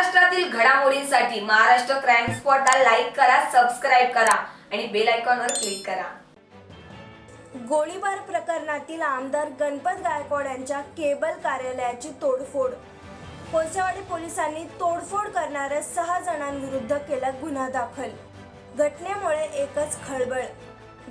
महाराष्ट्रातील घडामोडींसाठी Maharashtra crime स्पॉटला like करा, सबस्क्राईब करा आणि बेल आयकॉनवर क्लिक करा. गोळीबार प्रकरणातील आमदार गणपत गायकवाड यांच्या केबल कार्यालयाची तोडफोड. कोळसेवाडी पोलिसांनी तोडफोड करणाऱ्या 6 जणांविरुद्ध केला गुन्हा दाखल. घटनेमुळे एकच खळबळ.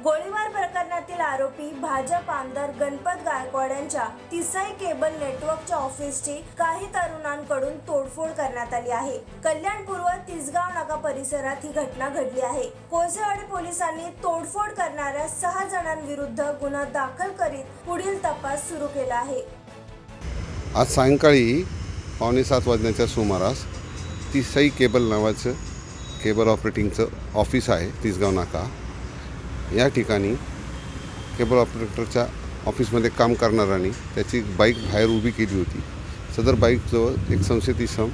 गोळीबार प्रकरणातील आरोपी भाजप आमदार गणपत गायकवाड यांच्या तिसाई केबल नेटवर्कच्या ऑफिसची काही तरुणांकडून तोडफोड करण्यात आली आहे. कल्याण पूर्व तिसगाव नाका परिसरात ही घटना घडली आहे. कोळसेवाडी पोलिसांनी तोडफोड करणाऱ्या 6 जणांविरुद्ध गुन्हा दाखल करीत पुढील तपास सुरू केला आहे. आज सायंकाळी 6:45 वाजण्याच्या सुमारास तिसाई केबल नावाचं केबल ऑपरेटिंगचं ऑफिस आहे तिसगाव नाका. या ठिकाणी केबल ऑपरेटरच्या ऑफिसमध्ये काम करणाऱ्यांनी त्याची बाईक बाहेर उभी केली होती. सदर बाईकजवळ एक संशयित इसम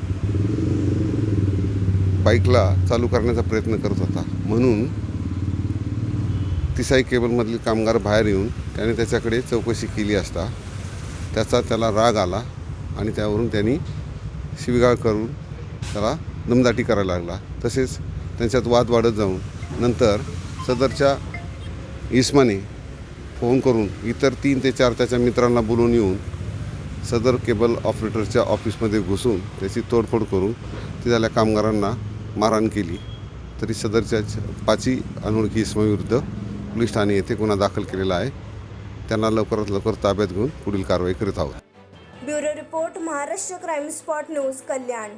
बाईकला चालू करण्याचा प्रयत्न करत होता. म्हणून तिसाई केबलमधील कामगार बाहेर येऊन त्याने त्याच्याकडे चौकशी केली असता त्याला राग आला आणि त्यावरून त्यांनी शिवीगाळ करून त्याला दमदाटी करायला लागला. तसेच त्यांच्यात वाद वाढत जाऊन नंतर सदरच्या इसमाने फोन करून इतर 3 ते 4 त्याच्या मित्रांना बोलवून येऊन सदर केबल ऑपरेटरच्या ऑफिसमध्ये घुसून त्याची तोडफोड करून तिथल्या कामगारांना मारहाण केली. तरी सदरच्या 5 अनोळखी इसमाविरुद्ध पोलीस ठाणे येथे गुन्हा दाखल केलेला आहे. त्यांना लवकरात लवकर ताब्यात घेऊन पुढील कारवाई करीत आहोत. Bureau report, Maharashtra crime spot news, कल्याण.